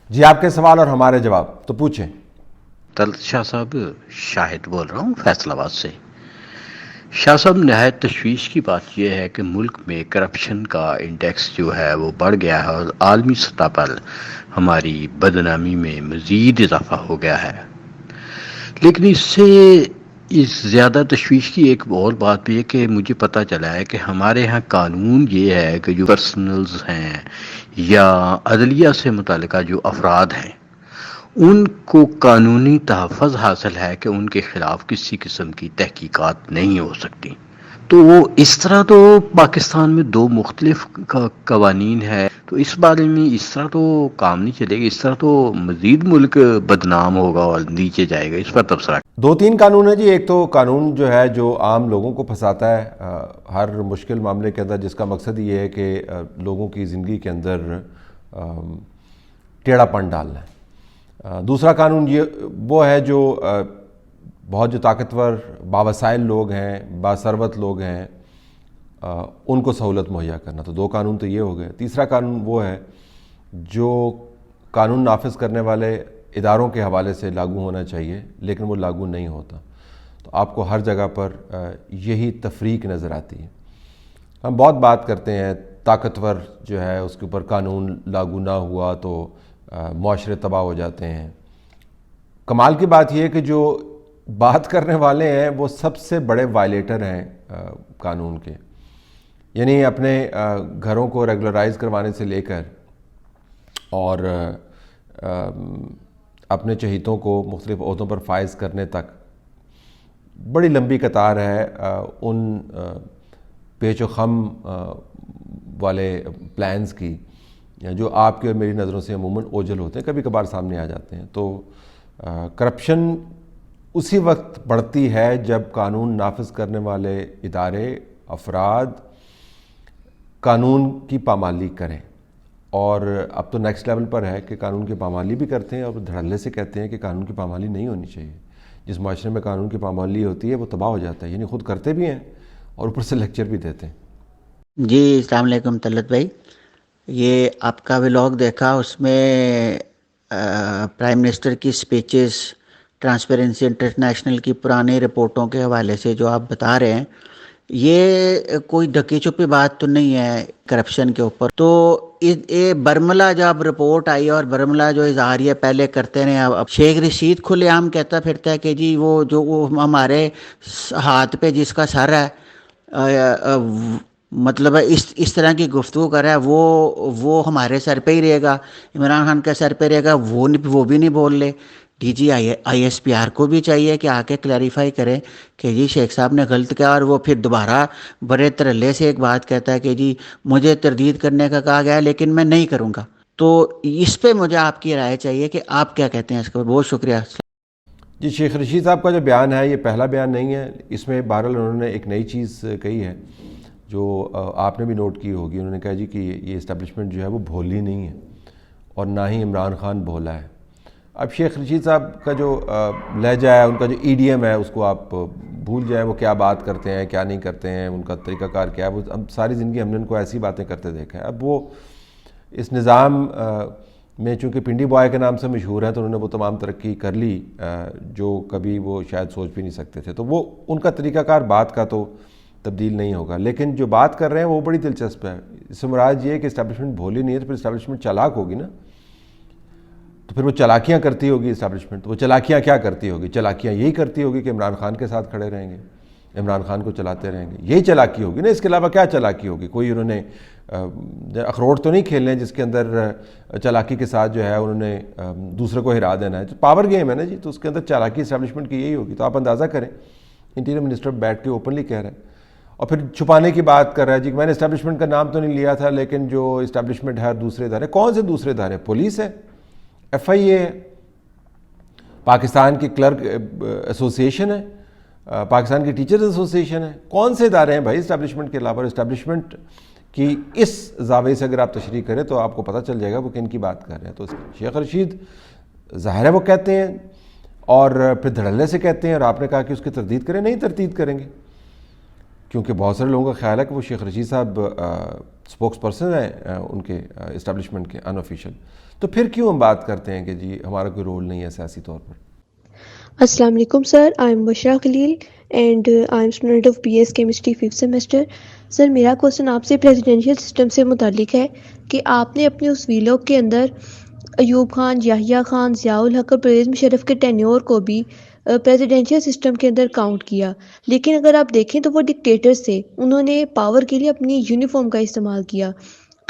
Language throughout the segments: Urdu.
جی آپ کے سوال اور ہمارے جواب تو پوچھیں۔ طلعت شاہ صاحب، شاہد بول رہا ہوں فیصل آباد سے۔ شاہ صاحب، نہایت تشویش کی بات یہ ہے کہ ملک میں کرپشن کا انڈیکس جو ہے وہ بڑھ گیا ہے، اور عالمی سطح پر ہماری بدنامی میں مزید اضافہ ہو گیا ہے۔ لیکن اس سے اس زیادہ تشویش کی ایک اور بات بھی ہے کہ مجھے پتہ چلا ہے کہ ہمارے ہاں قانون یہ ہے کہ جو پرسنلز ہیں یا عدلیہ سے متعلقہ جو افراد ہیں، ان کو قانونی تحفظ حاصل ہے کہ ان کے خلاف کسی قسم کی تحقیقات نہیں ہو سکتی۔ تو وہ اس طرح تو پاکستان میں دو مختلف قوانین ہے، تو اس بارے میں اس طرح تو کام نہیں چلے گا، اس طرح تو مزید ملک بدنام ہوگا اور نیچے جائے گا۔ اس پر تبصرہ۔ دو تین قانون ہیں جی۔ ایک تو قانون جو ہے جو عام لوگوں کو پھنساتا ہے ہر مشکل معاملے کے اندر، جس کا مقصد یہ ہے کہ لوگوں کی زندگی کے اندر ٹیڑھا پن ڈالنا ہے۔ دوسرا قانون یہ وہ ہے جو بہت جو طاقتور باوسائل لوگ ہیں، باثروت لوگ ہیں، ان کو سہولت مہیا کرنا۔ تو دو قانون تو یہ ہو گئے۔ تیسرا قانون وہ ہے جو قانون نافذ کرنے والے اداروں کے حوالے سے لاگو ہونا چاہیے، لیکن وہ لاگو نہیں ہوتا۔ تو آپ کو ہر جگہ پر یہی تفریق نظر آتی ہے۔ ہم بہت بات کرتے ہیں طاقتور جو ہے اس کے اوپر قانون لاگو نہ ہوا تو معاشرے تباہ ہو جاتے ہیں۔ کمال کی بات یہ ہے کہ جو بات کرنے والے ہیں وہ سب سے بڑے وائلیٹر ہیں قانون کے، یعنی اپنے گھروں کو ریگولرائز کروانے سے لے کر اور اپنے چہیتوں کو مختلف عہدوں پر فائز کرنے تک بڑی لمبی قطار ہے ان پیچ و خم والے پلانز کی، جو آپ کی اور میری نظروں سے عموماً اوجھل ہوتے ہیں، کبھی کبھار سامنے آ جاتے ہیں۔ تو کرپشن اسی وقت بڑھتی ہے جب قانون نافذ کرنے والے ادارے، افراد قانون کی پامالی کریں، اور اب تو نیکسٹ لیول پر ہے کہ قانون کی پامالی بھی کرتے ہیں اور دھڑلے سے کہتے ہیں کہ قانون کی پامالی نہیں ہونی چاہیے۔ جس معاشرے میں قانون کی پامالی ہوتی ہے وہ تباہ ہو جاتا ہے، یعنی خود کرتے بھی ہیں اور اوپر سے لیکچر بھی دیتے ہیں۔ جی السلام علیکم طلعت بھائی، یہ آپ کا ولاگ دیکھا، اس میں پرائم منسٹر کی سپیچز، ٹرانسپیرنسی انٹرنیشنل کی پرانی رپورٹوں کے حوالے سے جو آپ بتا رہے ہیں، یہ کوئی ڈھکی چھپی بات تو نہیں ہے کرپشن کے اوپر۔ تو یہ برملا جب رپورٹ آئی اور برملا جو اظہاریہ پہلے کرتے رہے، اب شیخ رشید کھلے عام کہتا پھرتا ہے کہ جی وہ ہمارے ہاتھ پہ جس کا سر ہے، مطلب اس طرح کی گفتگو کر رہا ہے وہ ہمارے سر پہ ہی رہے گا، عمران خان کے سر پہ رہے گا، وہ بھی نہیں بول لے۔ D G I S P R کو بھی چاہیے کہ آ کے کلیریفائی کرے کہ جی شیخ صاحب نے غلط کیا، اور وہ پھر دوبارہ بڑے ترلے سے ایک بات کہتا ہے کہ جی مجھے تردید کرنے کا کہا گیا ہے لیکن میں نہیں کروں گا۔ تو اس پہ مجھے آپ کی رائے چاہیے کہ آپ کیا کہتے ہیں اس کو۔ بہت شکریہ۔ جی شیخ رشید صاحب کا جو بیان ہے یہ پہلا بیان نہیں ہے، اس میں بہرحال انہوں نے ایک نئی چیز کہی ہے جو آپ نے بھی نوٹ کی ہوگی۔ انہوں نے کہا جی کہ یہ اسٹیبلشمنٹ جو ہے وہ بھولی نہیں ہے اور نہ ہی عمران خان بھولا ہے۔ اب شیخ رشید صاحب کا جو لہجہ ہے، ان کا جو ای ڈی ایم ہے، اس کو آپ بھول جائیں، وہ کیا بات کرتے ہیں کیا نہیں کرتے ہیں، ان کا طریقہ کار کیا ہے۔ وہ ساری زندگی ہم نے ان کو ایسی باتیں کرتے دیکھا ہے۔ اب وہ اس نظام میں چونکہ پنڈی بوائے کے نام سے مشہور ہیں تو انہوں نے وہ تمام ترقی کر لی جو کبھی وہ شاید سوچ بھی نہیں سکتے تھے۔ تو وہ ان کا طریقہ کار بات کا تو تبدیل نہیں ہوگا، لیکن جو بات کر رہے ہیں وہ بڑی دلچسپ ہے۔ اس سے مراد یہ ہے کہ اسٹیبلشمنٹ بھولی نہیں ہے، تو پھر اسٹیبلشمنٹ چالاک ہوگی نا، تو پھر وہ چالاکیاں کرتی ہوگی اسٹیبلشمنٹ۔ وہ چالاکیاں کیا کرتی ہوگی؟ چالاکیاں یہی کرتی ہوگی کہ عمران خان کے ساتھ کھڑے رہیں گے، عمران خان کو چلاتے رہیں گے، یہی چالاکی ہوگی نا۔ اس کے علاوہ کیا چالاکی ہوگی؟ کوئی انہوں نے اخروٹ تو نہیں کھیلنے جس کے اندر چالاکی کے ساتھ جو ہے انہوں نے دوسرے کو ہرا دینا ہے۔ تو پاور گیم ہے نا جی، تو اس کے اندر چالاکی اسٹیبلشمنٹ کی یہی ہوگی۔ تو آپ اندازہ کریں، انٹیریئر منسٹر بیٹھ کے اوپنلی کہہ رہے ہیں اور پھر چھپانے کی بات کر رہا ہے جی میں نے اسٹیبلشمنٹ کا نام تو نہیں لیا تھا، لیکن جو اسٹیبلشمنٹ ہے دوسرے ادارے۔ کون سے دوسرے ادارے؟ پولیس ہے، ایف آئی اے ہے، پاکستان کی کلرک ایسوسی ایشن ہے، پاکستان کی ٹیچرز ایسوسی ایشن ہے۔ کون سے ادارے ہیں بھائی اسٹیبلشمنٹ کے علاوہ؟ اسٹیبلشمنٹ کی اس زاویے سے اگر آپ تشریح کریں تو آپ کو پتہ چل جائے گا وہ کن کی بات کر رہے ہیں۔ تو شیخ رشید ظاہر ہے وہ کہتے ہیں اور پھر دھڑلے سے کہتے ہیں، اور آپ نے کہا کہ اس کی تردید کریں، نہیں تردید کریں گے۔ کیونکہ بہت سارے لوگوں کا خیال ہے کہ وہ شیخ رشید صاحب اسپوکس پرسن ہیں ان کے اسٹیبلشمنٹ کے ان آفیشیل. تو پھر کیوں ہم بات کرتے ہیں کہ جی ہمارا کوئی رول نہیں ہے سیاسی طور پر؟ السلام علیکم سر، I am Bushra Khalil and I am student of B S chemistry 5th semester. Sir میرا کوشچن آپ سے پریزیڈینشیل سسٹم سے متعلق ہے کہ آپ نے اپنے اس ویلاگ کے اندر ایوب خان، یحییٰ خان، ضیاء الحق اور پرویز مشرف کے ٹینیور کو بھی پریزیڈینشیل سسٹم کے اندر کاؤنٹ کیا، لیکن اگر آپ دیکھیں تو وہ ڈکٹیٹرز تھے، انہوں نے پاور کے لیے اپنی یونیفارم کا استعمال کیا.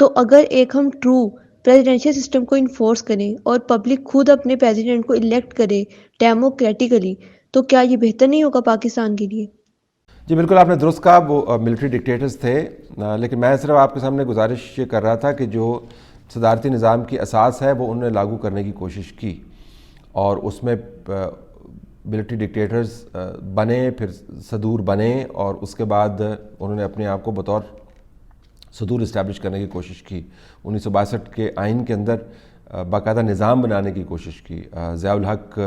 تو اگر ایک ہم ٹرو پریزیڈینشیل سسٹم کو انفورس کریں اور پبلک خود اپنے پریزیڈنٹ کو الیکٹ کرے ڈیموکریٹیکلی، تو کیا یہ بہتر نہیں ہوگا پاکستان کے لیے؟ جی بالکل آپ نے درست کہا، وہ ملٹری ڈکٹیٹرز تھے، لیکن میں صرف آپ کے سامنے گزارش یہ کر رہا تھا کہ جو صدارتی نظام کی اساس ہے وہ انہوں نے لاگو کرنے کی کوشش کی، اور اس میں ملٹری ڈکٹیٹرز بنے، پھر صدور بنے، اور اس کے بعد انہوں نے اپنے آپ کو بطور صدور اسٹیبلش کرنے کی کوشش کی. 1962 کے آئین کے اندر باقاعدہ نظام بنانے کی کوشش کی. ضیاء الحق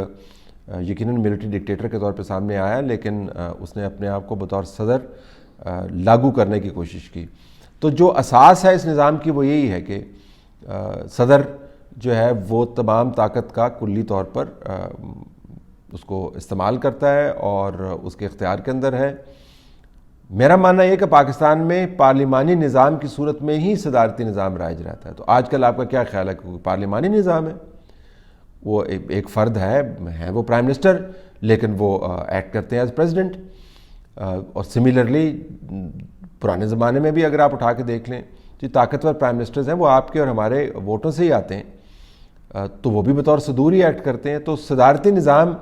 یقیناً ملٹری ڈکٹیٹر کے طور پہ سامنے آیا، لیکن اس نے اپنے آپ کو بطور صدر لاگو کرنے کی کوشش کی. تو جو اساس ہے اس نظام کی وہ یہی ہے کہ صدر جو ہے وہ تمام طاقت کا کلی طور پر اس کو استعمال کرتا ہے اور اس کے اختیار کے اندر ہے. میرا ماننا یہ کہ پاکستان میں پارلیمانی نظام کی صورت میں ہی صدارتی نظام رائج رہتا ہے. تو آج کل آپ کا کیا خیال ہے کہ پارلیمانی نظام ہے؟ وہ ایک فرد ہے وہ پرائم منسٹر، لیکن وہ ایکٹ کرتے ہیں ایز پریزیڈنٹ. اور سملرلی پرانے زمانے میں بھی اگر آپ اٹھا کے دیکھ لیں، جو طاقتور پرائم منسٹرز ہیں وہ آپ کے اور ہمارے ووٹوں سے ہی آتے ہیں، تو وہ بھی بطور صدور ہی ایکٹ کرتے ہیں. تو صدارتی نظام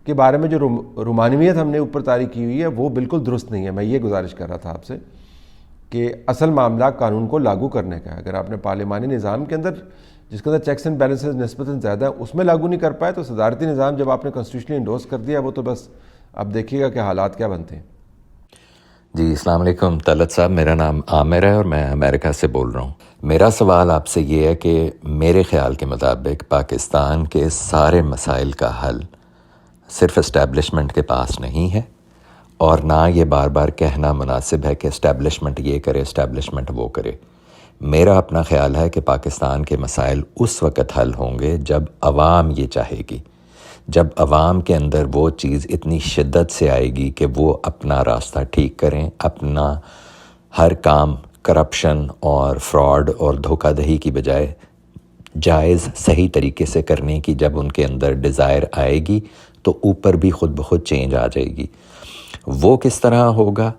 کے بارے میں جو رومانویت ہم نے اوپر طاری کی ہوئی ہے وہ بالکل درست نہیں ہے. میں یہ گزارش کر رہا تھا آپ سے کہ اصل معاملہ قانون کو لاگو کرنے کا ہے. اگر آپ نے پارلیمانی نظام کے اندر، جس کے اندر چیکس اینڈ بیلنسز نسبتاً زیادہ ہیں، اس میں لاگو نہیں کر پائے، تو صدارتی نظام جب آپ نے کانسٹیٹیوشنلی انڈورس کر دیا وہ تو بس اب دیکھیے گا کہ حالات کیا بنتے ہیں. جی السلام علیکم طلعت صاحب، میرا نام عامر ہے اور میں امریکہ سے بول رہا ہوں. میرا سوال آپ سے یہ ہے کہ میرے خیال کے مطابق پاکستان کے سارے مسائل کا حل صرف اسٹیبلشمنٹ کے پاس نہیں ہے، اور نہ یہ بار بار کہنا مناسب ہے کہ اسٹیبلشمنٹ یہ کرے اسٹیبلشمنٹ وہ کرے. میرا اپنا خیال ہے کہ پاکستان کے مسائل اس وقت حل ہوں گے جب عوام یہ چاہے گی، جب عوام کے اندر وہ چیز اتنی شدت سے آئے گی کہ وہ اپنا راستہ ٹھیک کریں، اپنا ہر کام کرپشن اور فراڈ اور دھوکہ دہی کی بجائے جائز صحیح طریقے سے کرنے کی جب ان کے اندر ڈیزائر آئے گی تو اوپر بھی خود بخود چینج آ جائے گی. وہ کس طرح ہوگا؟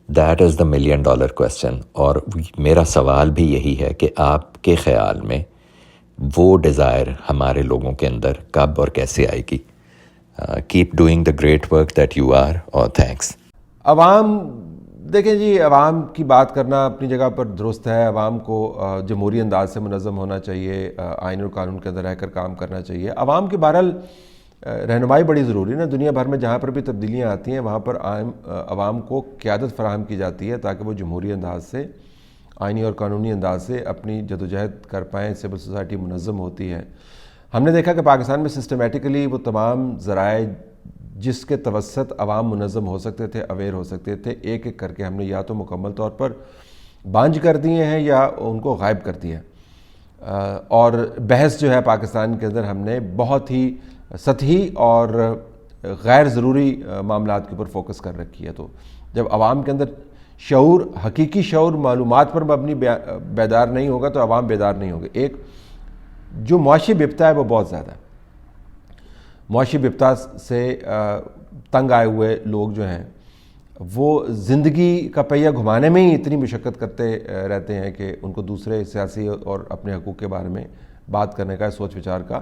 That is the $1 million question. اور میرا سوال بھی یہی ہے کہ آپ کے خیال میں وہ ڈیزائر ہمارے لوگوں کے اندر کب اور کیسے آئے گی؟ Keep doing the great work that you are, اور تھینکس. عوام، دیکھیں جی، عوام کی بات کرنا اپنی جگہ پر درست ہے. عوام کو جمہوری انداز سے منظم ہونا چاہیے، آئین اور قانون کے اندر رہ کر کام کرنا چاہیے. عوام کی بہرحال رہنمائی بڑی ضروری ہے نا. دنیا بھر میں جہاں پر بھی تبدیلیاں آتی ہیں وہاں پر عوام کو قیادت فراہم کی جاتی ہے تاکہ وہ جمہوری انداز سے، آئینی اور قانونی انداز سے اپنی جدوجہد کر پائیں. سول سوسائٹی منظم ہوتی ہے. ہم نے دیکھا کہ پاکستان میں سسٹمیٹیکلی وہ تمام ذرائع جس کے توسط عوام منظم ہو سکتے تھے، اویئر ہو سکتے تھے، ایک ایک کر کے ہم نے یا تو مکمل طور پر بانجھ کر دیے ہیں یا ان کو غائب کر دیا. اور بحث جو ہے پاکستان کے اندر ہم نے بہت ہی سطحی اور غیر ضروری معاملات کے اوپر فوکس کر رکھی ہے. تو جب عوام کے اندر شعور، حقیقی شعور، معلومات پر مبنی بیدار نہیں ہوگا تو عوام بیدار نہیں ہوگے. ایک جو معاشی بپتا ہے وہ بہت زیادہ ہے. معاشی بپتا سے تنگ آئے ہوئے لوگ جو ہیں وہ زندگی کا پہیہ گھمانے میں ہی اتنی مشقت کرتے رہتے ہیں کہ ان کو دوسرے سیاسی اور اپنے حقوق کے بارے میں بات کرنے کا، سوچ وچار کا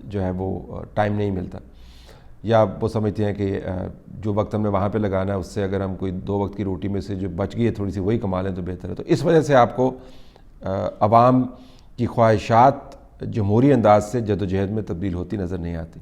جو ہے وہ ٹائم نہیں ملتا. یا وہ سمجھتے ہیں کہ جو وقت ہم نے وہاں پہ لگانا ہے اس سے اگر ہم کوئی 2 وقت کی روٹی میں سے جو بچ گئی ہے تھوڑی سی وہی کما لیں تو بہتر ہے. تو اس وجہ سے آپ کو عوام کی خواہشات جمہوری انداز سے جدوجہد میں تبدیل ہوتی نظر نہیں آتی.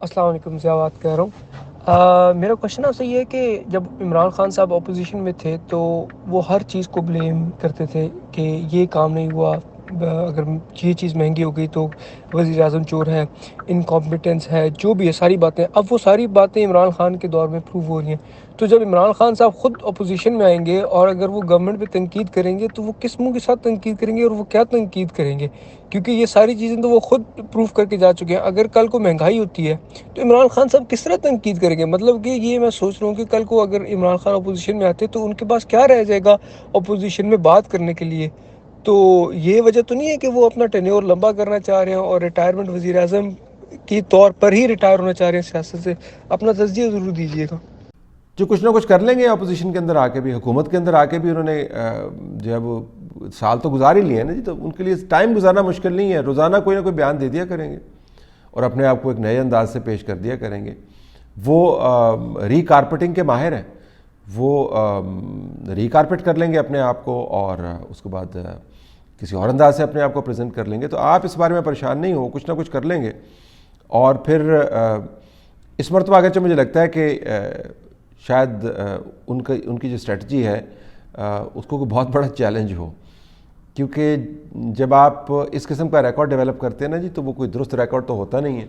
السلام علیکم، ضیاء بات کہہ رہا ہوں. میرا کوشچن آپ سے یہ ہے کہ جب عمران خان صاحب اپوزیشن میں تھے تو وہ ہر چیز کو بلیم کرتے تھے کہ یہ کام نہیں ہوا، اگر یہ چیز مہنگی ہو گئی تو وزیر اعظم چور ہے، انکمپیٹنس ہے، جو بھی ہے ساری باتیں، اب وہ ساری باتیں عمران خان کے دور میں پروو ہو رہی ہیں. تو جب عمران خان صاحب خود اپوزیشن میں آئیں گے اور اگر وہ گورنمنٹ پہ تنقید کریں گے تو وہ کس منہ کے ساتھ تنقید کریں گے اور وہ کیا تنقید کریں گے؟ کیونکہ یہ ساری چیزیں تو وہ خود پروف کر کے جا چکے ہیں. اگر کل کو مہنگائی ہوتی ہے تو عمران خان صاحب کس طرح تنقید کریں گے؟ مطلب کہ یہ میں سوچ رہا ہوں کہ کل کو اگر عمران خان اپوزیشن میں آتے تو ان کے پاس کیا رہ جائے گا اپوزیشن میں بات کرنے کے لیے؟ تو یہ وجہ تو نہیں ہے کہ وہ اپنا ٹینیور لمبا کرنا چاہ رہے ہیں اور ریٹائرمنٹ وزیر اعظم کی طور پر ہی ریٹائر ہونا چاہ رہے ہیں سیاست سے؟ اپنا تجزیہ ضرور دیجیے گا. جو کچھ نہ کچھ کر لیں گے اپوزیشن کے اندر آ کے بھی، حکومت کے اندر آ کے بھی انہوں نے جو ہے وہ سال تو گزار ہی لیے ہیں نا جی، تو ان کے لیے ٹائم گزارنا مشکل نہیں ہے. روزانہ کوئی نہ کوئی بیان دے دیا کریں گے اور اپنے آپ کو ایک نئے انداز سے پیش کر دیا کریں گے. وہ ری کارپیٹنگ کے ماہر ہیں، وہ ری کارپیٹ کر لیں گے اپنے آپ کو اور اس کے بعد کسی اور انداز سے اپنے آپ کو پریزنٹ کر لیں گے. تو آپ اس بارے میں پریشان نہیں ہو، کچھ نہ کچھ کر لیں گے. اور پھر اس مرتبہ اگرچہ مجھے لگتا ہے کہ شاید ان کی جو اسٹریٹجی ہے اس کو کوئی بہت بڑا چیلنج ہو، کیونکہ جب آپ اس قسم کا ریکارڈ ڈیولپ کرتے ہیں نا جی تو وہ کوئی درست ریکارڈ تو ہوتا نہیں ہے،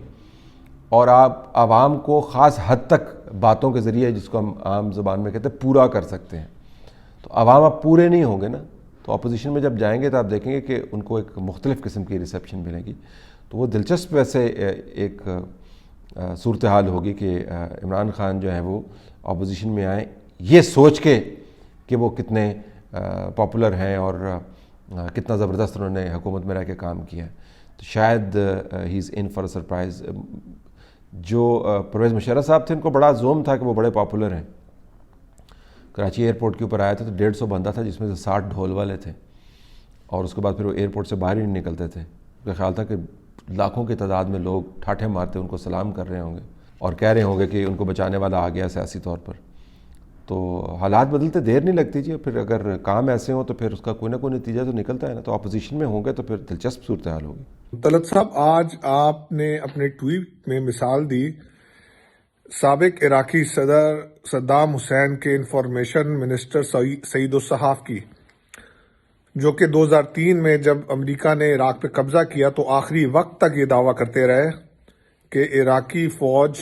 اور آپ عوام کو خاص حد تک باتوں کے ذریعے، جس کو ہم عام زبان میں کہتے ہیں، پورا کر سکتے ہیں. تو عوام اب پورے نہیں ہوں گے نا، تو اپوزیشن میں جب جائیں گے تو آپ دیکھیں گے کہ ان کو ایک مختلف قسم کی ریسیپشن ملے گی. تو وہ دلچسپ ویسے ایک صورتحال ہوگی کہ عمران خان جو ہیں وہ اپوزیشن میں آئیں یہ سوچ کے کہ وہ کتنے پاپولر ہیں اور کتنا زبردست انہوں نے حکومت میں رہ کے کام کیا ہے. تو شاید ہی از ان فار اے سرپرائز. جو پرویز مشرف صاحب تھے ان کو بڑا زوم تھا کہ وہ بڑے پاپولر ہیں. کراچی ایئرپورٹ کے اوپر آیا تھا تو 150 بندہ تھا جس میں سے 60 ڈھول والے تھے، اور اس کے بعد پھر وہ ایئرپورٹ سے باہر ہی نہیں نکلتے تھے. ان کا خیال تھا کہ لاکھوں کی تعداد میں لوگ ٹھاٹھے مارتے ان کو سلام کر رہے ہوں گے اور کہہ رہے ہوں گے کہ ان کو بچانے والا آ گیا سیاسی طور پر. تو حالات بدلتے دیر نہیں لگتی جی. پھر اگر کام ایسے ہوں تو پھر اس کا کوئی نہ کوئی نتیجہ تو نکلتا ہے نا. تو اپوزیشن میں ہوں گے تو پھر دلچسپ صورتحال ہوگی. طلعت صاحب، آج آپ نے اپنے ٹویٹ میں مثال دی سابق عراقی صدر صدام حسین کے انفارمیشن منسٹر سعید الصحاف کی، جو کہ 2003 میں جب امریکہ نے عراق پہ قبضہ کیا تو آخری وقت تک یہ دعویٰ کرتے رہے کہ عراقی فوج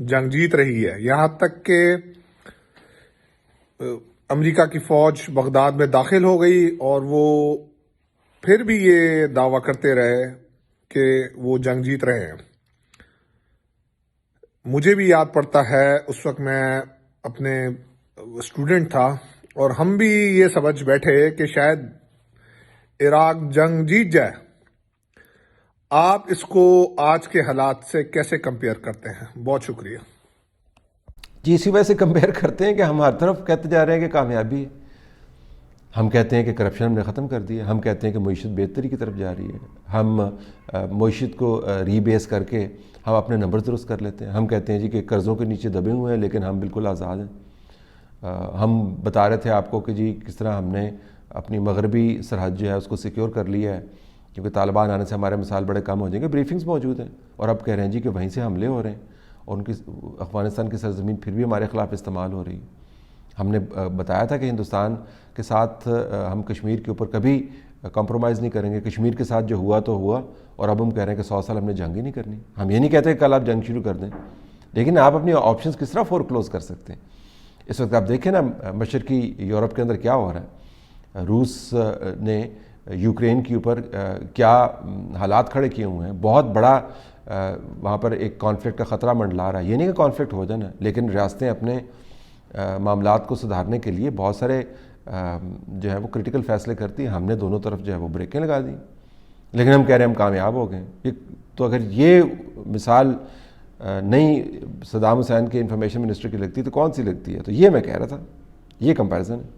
جنگ جیت رہی ہے، یہاں تک کہ امریکہ کی فوج بغداد میں داخل ہو گئی اور وہ پھر بھی یہ دعویٰ کرتے رہے کہ وہ جنگ جیت رہے ہیں. مجھے بھی یاد پڑتا ہے اس وقت میں اپنے اسٹوڈنٹ تھا اور ہم بھی یہ سمجھ بیٹھے کہ شاید عراق جنگ جیت جائے. آپ اس کو آج کے حالات سے کیسے کمپیئر کرتے ہیں؟ بہت شکریہ. جی اسی وجہ سے کمپیئر کرتے ہیں کہ ہم ہر طرف کہتے جا رہے ہیں کہ کامیابی ہے. ہم کہتے ہیں کہ کرپشن ہم نے ختم کر دیا، ہم کہتے ہیں کہ معیشت بہتری کی طرف جا رہی ہے، ہم معیشت کو ری بیس کر کے ہم اپنے نمبر درست کر لیتے ہیں. ہم کہتے ہیں جی کہ قرضوں کے نیچے دبے ہوئے ہیں لیکن ہم بالکل آزاد ہیں. ہم بتا رہے تھے آپ کو کہ جی کس طرح ہم نے اپنی مغربی سرحد جو ہے اس کو سیکیور کر لیا ہے، کیونکہ طالبان آنے سے ہمارے مسائل بڑے کم ہو جائیں گے. بریفنگز موجود ہیں اور اب کہہ رہے ہیں جی کہ وہیں سے حملے ہو رہے ہیں اور ان کی افغانستان کی سرزمین پھر بھی ہمارے خلاف استعمال ہو رہی ہے. ہم نے بتایا تھا کہ ہندوستان کے ساتھ ہم کشمیر کے اوپر کبھی کمپرومائز نہیں کریں گے. کشمیر کے ساتھ جو ہوا تو ہوا، اور اب ہم کہہ رہے ہیں کہ 100 سال ہم نے جنگ ہی نہیں کرنی. ہم یہ نہیں کہتے کہ کل آپ جنگ شروع کر دیں، لیکن آپ اپنی آپشنز کس طرح فور کلوز کر سکتے ہیں. اس وقت آپ دیکھیں نا مشرقی یورپ کے اندر کیا ہو رہا ہے. روس نے یوکرین کے اوپر کیا حالات کھڑے کیے ہوئے ہیں. بہت بڑا وہاں پر ایک کانفلکٹ کا خطرہ منڈلا رہا ہے. یہ نہیں کہ کانفلکٹ ہو جانا، لیکن ریاستیں اپنے معاملات کو سدھارنے کے لیے بہت سارے جو ہے وہ کرٹیکل فیصلے کرتی ہیں. ہم نے دونوں طرف جو ہے وہ بریکیں لگا دی، لیکن ہم کہہ رہے ہیں ہم کامیاب ہو گئے. تو اگر یہ مثال نہیں صدام حسین کے انفارمیشن منسٹر کی لگتی تو کون سی لگتی ہے؟ تو یہ میں کہہ رہا تھا، یہ کمپیریزن ہے.